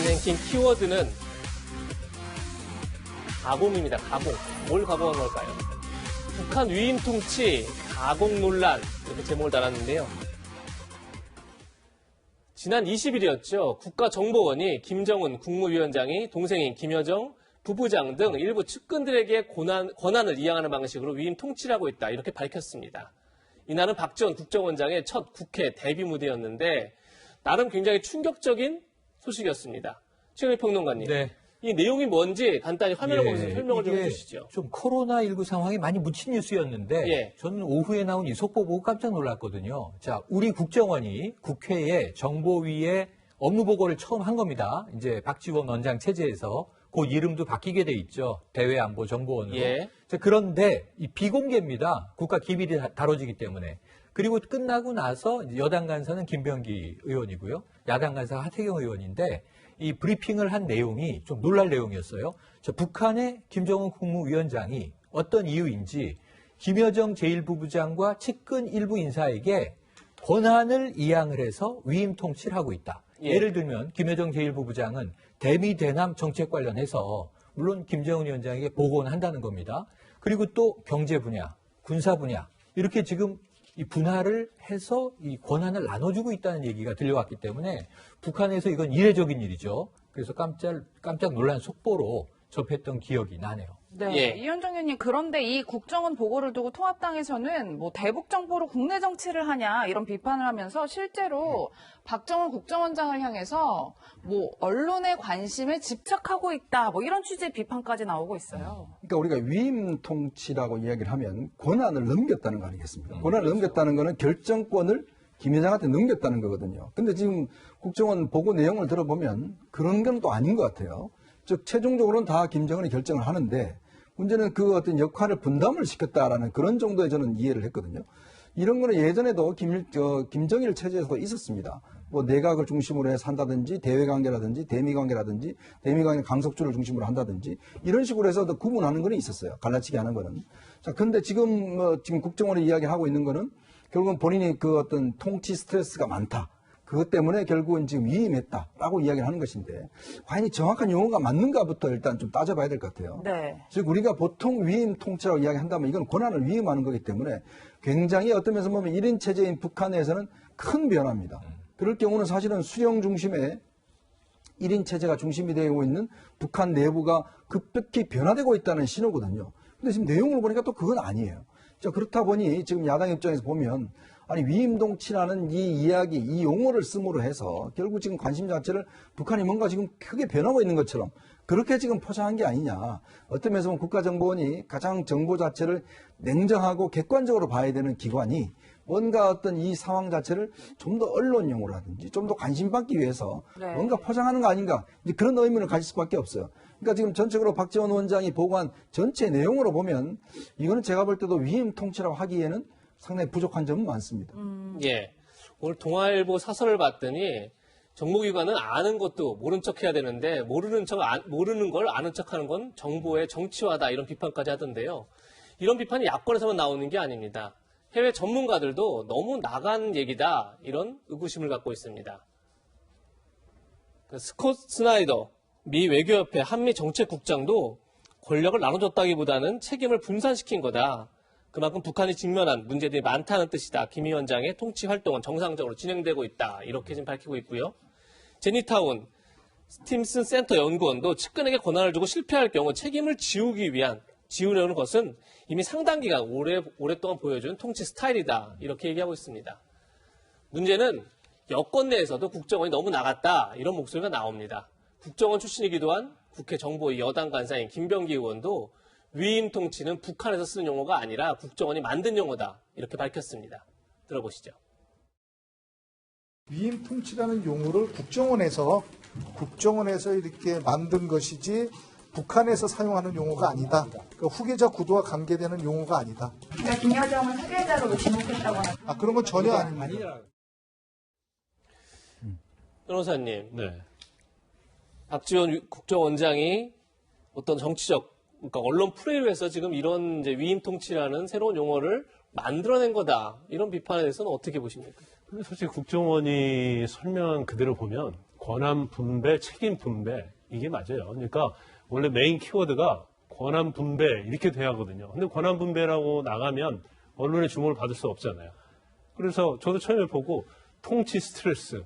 랭킹 키워드는 가공입니다. 가공. 뭘 가공한 걸까요? 북한 위임 통치, 가공 논란 이렇게 제목을 달았는데요. 지난 20일이었죠. 국가정보원이 김정은 국무위원장이 동생인 김여정 부부장 등 일부 측근들에게 권한을 이양하는 방식으로 위임 통치를 하고 있다. 이렇게 밝혔습니다. 이날은 박지원 국정원장의 첫 국회 데뷔 무대였는데 나름 굉장히 충격적인 소식이었습니다. 최근희 평론가님. 네. 이 내용이 뭔지 간단히 화면을 보면서 설명을 좀 해주시죠. 좀 코로나19 상황이 많이 묻힌 뉴스였는데 저는 오후에 나온 이 속보 보고 깜짝 놀랐거든요. 자, 우리 국정원이 국회에 정보위에 업무 보고를 처음 한 겁니다. 이제 박지원 원장 체제에서 그 이름도 바뀌게 돼 있죠. 대외안보정보원으로. 자, 그런데 이 비공개입니다. 국가 기밀이 다뤄지기 때문에. 그리고 끝나고 나서 여당 간사는 김병기 의원이고요. 야당 간사가 하태경 의원인데 이 브리핑을 한 내용이 좀 놀랄 내용이었어요. 북한의 김정은 국무위원장이 어떤 이유인지 김여정 제1부부장과 측근 일부 인사에게 권한을 이양을 해서 위임 통치를 하고 있다. 예를 들면 김여정 제1부부장은 대미 대남 정책 관련해서 물론 김정은 위원장에게 보고는 한다는 겁니다. 그리고 또 경제 분야, 군사 분야 이렇게 지금 이 분할을 해서 이 권한을 나눠주고 있다는 얘기가 들려왔기 때문에 북한에서 이건 이례적인 일이죠. 그래서 깜짝 놀란 속보로 접했던 기억이 나네요. 네, 이현정 의원님, 그런데 이 국정원 보고를 두고 통합당에서는 뭐 대북 정보로 국내 정치를 하냐 이런 비판을 하면서 실제로 박정훈 국정원장을 향해서 뭐 언론의 관심에 집착하고 있다 뭐 이런 취지의 비판까지 나오고 있어요. 그러니까 우리가 위임 통치라고 이야기를 하면 권한을 넘겼다는 거 아니겠습니까? 권한을 넘겼다는 거는 결정권을 김 회장한테 넘겼다는 거거든요. 근데 지금 국정원 보고 내용을 들어보면 그런 건 또 아닌 것 같아요. 즉 최종적으로는 다 김정은이 결정을 하는데 문제는 그 어떤 역할을 분담을 시켰다라는 그런 정도의 저는 이해를 했거든요. 이런 거는 예전에도 김정일 체제에서도 있었습니다. 뭐 내각을 중심으로 해서 한다든지 대외관계라든지 대미관계라든지 대미관계 강속주를 중심으로 한다든지 이런 식으로 해서 구분하는 거는 있었어요. 갈라치기 하는 거는. 자, 근데 지금 국정원이 이야기하고 있는 거는 결국은 본인이 그 어떤 통치 스트레스가 많다. 그것 때문에 결국은 지금 위임했다라고 이야기를 하는 것인데 과연 이 정확한 용어가 맞는가부터 일단 좀 따져봐야 될 것 같아요. 네. 즉 우리가 보통 위임 통치라고 이야기한다면 이건 권한을 위임하는 거기 때문에 굉장히 어떤 면에서 보면 1인 체제인 북한에서는 큰 변화입니다. 그럴 경우는 사실은 수령 중심의 1인 체제가 중심이 되고 있는 북한 내부가 급격히 변화되고 있다는 신호거든요. 근데 지금 내용을 보니까 또 그건 아니에요. 자, 그렇다 보니 지금 야당 입장에서 보면 아니 위임통치라는 이 이야기, 이 용어를 씀으로 해서 결국 지금 관심 자체를 북한이 뭔가 지금 크게 변하고 있는 것처럼 그렇게 지금 포장한 게 아니냐. 어떤 면에서 보면 국가정보원이 가장 정보 자체를 냉정하고 객관적으로 봐야 되는 기관이 뭔가 어떤 이 상황 자체를 좀 더 언론용어라든지 좀 더 관심 받기 위해서 뭔가 포장하는 거 아닌가. 이제 그런 의문을 가질 수밖에 없어요. 그러니까 지금 전적으로 박지원 원장이 보고한 전체 내용으로 보면 이거는 제가 볼 때도 위임 통치라고 하기에는 상당히 부족한 점은 많습니다. 예. 오늘 동아일보 사설을 봤더니 정보기관은 아는 것도 모른 척 해야 되는데 모르는 걸 아는 척하는 건 정보의 정치화다 이런 비판까지 하던데요. 이런 비판이 야권에서만 나오는 게 아닙니다. 해외 전문가들도 너무 나간 얘기다 이런 의구심을 갖고 있습니다. 스콧 스나이더 미 외교협회 한미정책국장도 권력을 나눠줬다기보다는 책임을 분산시킨 거다. 그만큼 북한이 직면한 문제들이 많다는 뜻이다. 김 위원장의 통치 활동은 정상적으로 진행되고 있다. 이렇게 지금 밝히고 있고요. 제니타운 스팀슨 센터 연구원도 측근에게 권한을 주고 실패할 경우 책임을 지우려는 것은 이미 상당 기간 오랫동안 보여준 통치 스타일이다. 이렇게 얘기하고 있습니다. 문제는 여권 내에서도 국정원이 너무 나갔다. 이런 목소리가 나옵니다. 국정원 출신이기도 한 국회 정보위 여당 간사인 김병기 의원도 위임 통치는 북한에서 쓰는 용어가 아니라 국정원이 만든 용어다. 이렇게 밝혔습니다. 들어보시죠. 위임 통치라는 용어를 국정원에서 이렇게 만든 것이지 북한에서 사용하는 용어가 아니다. 그러니까 후계자 구도와 관계되는 용어가 아니다. 그러니까 김여정은 후계자로 지목했다고 하는. 그런 건 전혀 아닙니다. 변호사님, 박지원 국정원장이 어떤 정치적 그러니까 언론 플레이로 해서 지금 이런 이제 위임 통치라는 새로운 용어를 만들어낸 거다. 이런 비판에 대해서는 어떻게 보십니까? 근데 솔직히 국정원이 설명한 그대로 보면 권한 분배, 책임 분배 이게 맞아요. 그러니까 원래 메인 키워드가 권한 분배 이렇게 돼야 하거든요. 근데 권한 분배라고 나가면 언론의 주목을 받을 수 없잖아요. 그래서 저도 처음에 보고 통치 스트레스.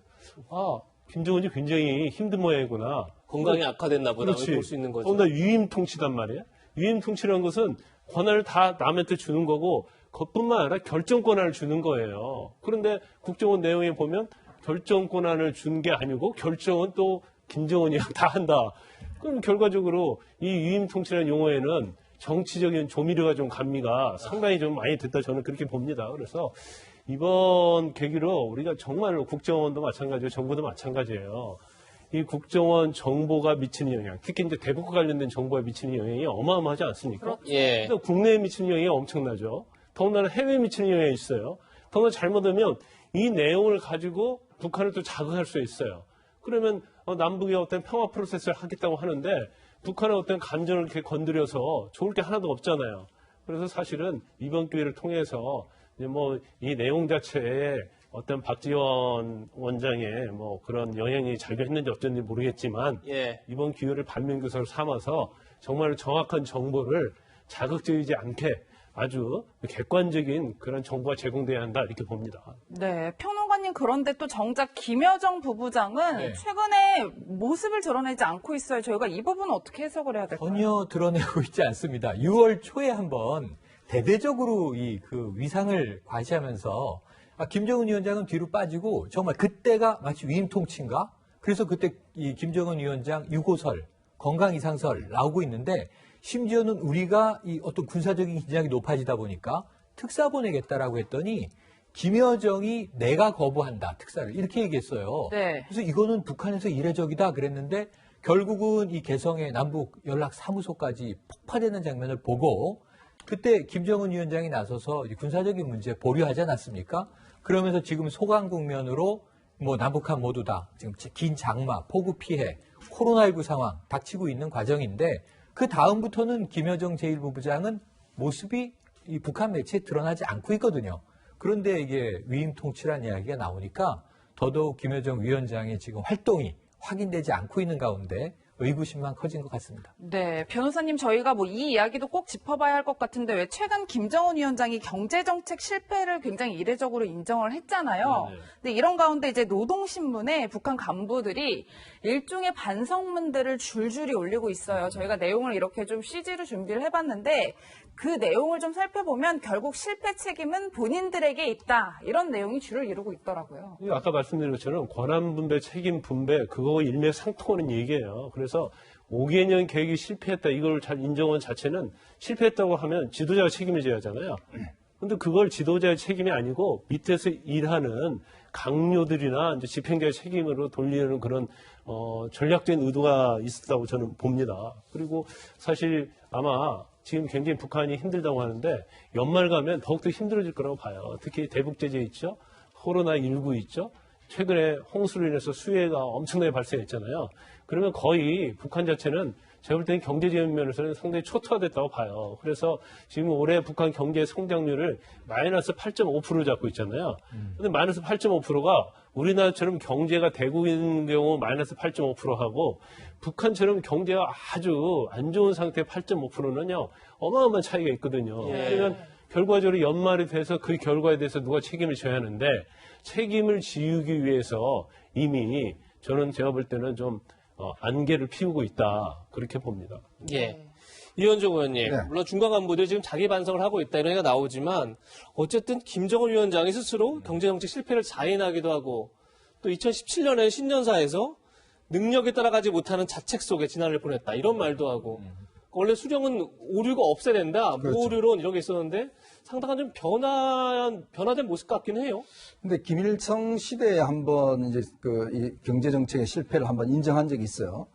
김정은이 굉장히 힘든 모양이구나. 건강이 악화됐나 보다. 그렇지. 볼 수 있는 거죠. 나 유임 통치단 말이에요. 유임 통치라는 것은 권한을 다 남한테 주는 거고 그것뿐만 아니라 결정 권한을 주는 거예요. 그런데 국정원 내용에 보면 결정 권한을 준 게 아니고 결정은 또 김정은이랑 다 한다. 그럼 결과적으로 이 유임 통치라는 용어에는 정치적인 조미료가 좀 감미가 상당히 좀 많이 됐다 저는 그렇게 봅니다. 그래서 이번 계기로 우리가 정말로 국정원도 마찬가지고 정부도 마찬가지예요. 이 국정원 정보가 미치는 영향, 특히 이제 대북과 관련된 정보에 미치는 영향이 어마어마하지 않습니까? 그렇죠. 예. 그러니까 국내에 미치는 영향이 엄청나죠. 더군다나 해외에 미치는 영향이 있어요. 더군다나 잘못하면 이 내용을 가지고 북한을 또 자극할 수 있어요. 그러면 남북의 어떤 평화 프로세스를 하겠다고 하는데 북한의 어떤 감정을 이렇게 건드려서 좋을 게 하나도 없잖아요. 그래서 사실은 이번 기회를 통해서 이제 뭐 이 내용 자체에 어떤 박지원 원장의 뭐 그런 영향이 작용했는지 어쩐지 모르겠지만 예. 이번 기회를 반면교사로 삼아서 정말 정확한 정보를 자극적이지 않게 아주 객관적인 그런 정보가 제공돼야 한다 이렇게 봅니다. 네, 평론가님 그런데 또 정작 김여정 부부장은 네. 최근에 모습을 드러내지 않고 있어요. 저희가 이 부분은 어떻게 해석을 해야 될까요? 전혀 드러내고 있지 않습니다. 6월 초에 한번 대대적으로 그 위상을 과시하면서 김정은 위원장은 뒤로 빠지고 정말 그때가 마치 위임 통치인가? 그래서 그때 이 김정은 위원장 유고설, 건강 이상설 나오고 있는데 심지어는 우리가 이 어떤 군사적인 긴장이 높아지다 보니까 특사 보내겠다라고 했더니 김여정이 내가 거부한다 특사를 이렇게 얘기했어요. 네. 그래서 이거는 북한에서 이례적이다 그랬는데 결국은 이 개성의 남북 연락 사무소까지 폭파되는 장면을 보고 그때 김정은 위원장이 나서서 군사적인 문제 보류하지 않았습니까? 그러면서 지금 소강 국면으로 뭐 남북한 모두 다 지금 긴 장마, 폭우 피해, 코로나19 상황 닥치고 있는 과정인데 그 다음부터는 김여정 제1부부장은 모습이 이 북한 매체에 드러나지 않고 있거든요. 그런데 이게 위임 통치란 이야기가 나오니까 더더욱 김여정 위원장의 지금 활동이 확인되지 않고 있는 가운데 의구심만 커진 것 같습니다. 네, 변호사님 저희가 뭐 이 이야기도 꼭 짚어봐야 할 것 같은데 왜 최근 김정은 위원장이 경제정책 실패를 굉장히 이례적으로 인정을 했잖아요. 네네. 근데 이런 가운데 이제 노동신문에 북한 간부들이 일종의 반성문들을 줄줄이 올리고 있어요. 저희가 내용을 이렇게 좀 CG로 준비를 해봤는데 그 내용을 좀 살펴보면 결국 실패 책임은 본인들에게 있다. 이런 내용이 주를 이루고 있더라고요. 아까 말씀드린 것처럼 권한 분배, 책임 분배 그거 일맥상통하는 얘기예요. 그래서 5개년 계획이 실패했다 이걸 잘 인정한 자체는 실패했다고 하면 지도자가 책임을 져야 하잖아요. 근데 그걸 지도자의 책임이 아니고 밑에서 일하는 강요들이나 이제 집행자의 책임으로 돌리는 그런 전략적인 의도가 있었다고 저는 봅니다. 그리고 사실 아마 지금 굉장히 북한이 힘들다고 하는데 연말 가면 더욱더 힘들어질 거라고 봐요. 특히 대북 제재 있죠. 코로나19 있죠. 최근에 홍수로 인해서 수해가 엄청나게 발생했잖아요. 그러면 거의 북한 자체는 제가 볼 때는 경제적인 면에서는 상당히 초토화됐다고 봐요. 그래서 지금 올해 북한 경제 성장률을 마이너스 8.5% 잡고 있잖아요. 근데 마이너스 8.5%가 우리나라처럼 경제가 되고 있는 경우 마이너스 8.5%하고 북한처럼 경제가 아주 안 좋은 상태의 8.5%는요, 어마어마한 차이가 있거든요. 그러면 결과적으로 연말이 돼서 그 결과에 대해서 누가 책임을 져야 하는데 책임을 지우기 위해서 이미 저는 제가 볼 때는 좀 안개를 피우고 있다. 그렇게 봅니다. 예. 이현종 의원님, 네. 물론 중간 간부들이 지금 자기 반성을 하고 있다 이런 얘기가 나오지만 어쨌든 김정은 위원장이 스스로 경제정책 실패를 자인하기도 하고 또 2017년에 신년사에서 능력에 따라가지 못하는 자책 속에 지난해를 보냈다 이런 말도 하고 원래 수령은 오류가 없애야 된다, 그렇죠. 무오류론 이런 게 있었는데 상당한 좀 변화된 모습 같긴 해요. 근데 김일성 시대에 한번 이제 이 경제 정책의 실패를 한번 인정한 적이 있어요.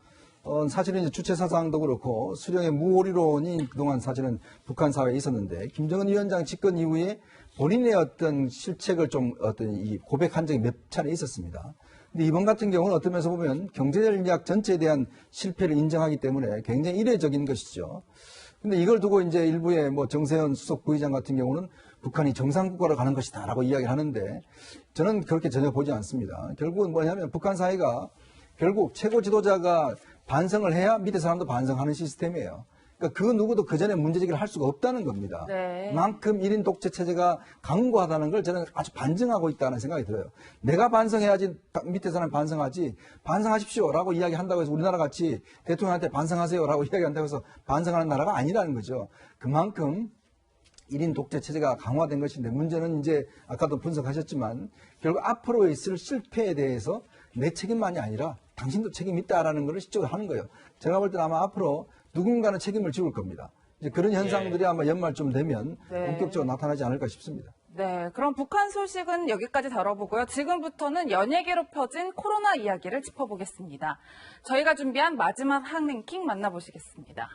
사실은 이제 주체 사상도 그렇고 수령의 무오리론이 그동안 사실은 북한 사회에 있었는데 김정은 위원장 집권 이후에 본인의 어떤 실책을 좀 이 고백한 적이 몇 차례 있었습니다. 근데 이번 같은 경우는 어떤 면에서 보면 경제 전략 전체에 대한 실패를 인정하기 때문에 굉장히 이례적인 것이죠. 근데 이걸 두고 이제 일부의 뭐 정세현 수석 부의장 같은 경우는 북한이 정상국가로 가는 것이다라고 이야기를 하는데 저는 그렇게 전혀 보지 않습니다. 결국은 뭐냐면 북한 사회가 결국 최고 지도자가 반성을 해야 밑에 사람도 반성하는 시스템이에요. 그러니까 그 누구도 그 전에 문제제기를 할 수가 없다는 겁니다. 네. 그만큼 1인 독재 체제가 강고하다는 걸 저는 아주 반증하고 있다는 생각이 들어요. 내가 반성해야지 밑에 사람이 반성하지, 반성하십시오라고 이야기한다고 해서 우리나라 같이 대통령한테 반성하세요라고 이야기한다고 해서 반성하는 나라가 아니라는 거죠. 그만큼 1인 독재 체제가 강화된 것인데, 문제는 이제 아까도 분석하셨지만 결국 앞으로 있을 실패에 대해서 내 책임만이 아니라 당신도 책임이 있다라는 걸 시적으로 하는 거예요. 제가 볼 때는 아마 앞으로 누군가는 책임을 지울 겁니다. 이제 그런 현상들이 아마 연말쯤 되면 네. 본격적으로 나타나지 않을까 싶습니다. 네, 그럼 북한 소식은 여기까지 다뤄보고요. 지금부터는 연예계로 펴진 코로나 이야기를 짚어보겠습니다. 저희가 준비한 마지막 한 랭킹 만나보시겠습니다.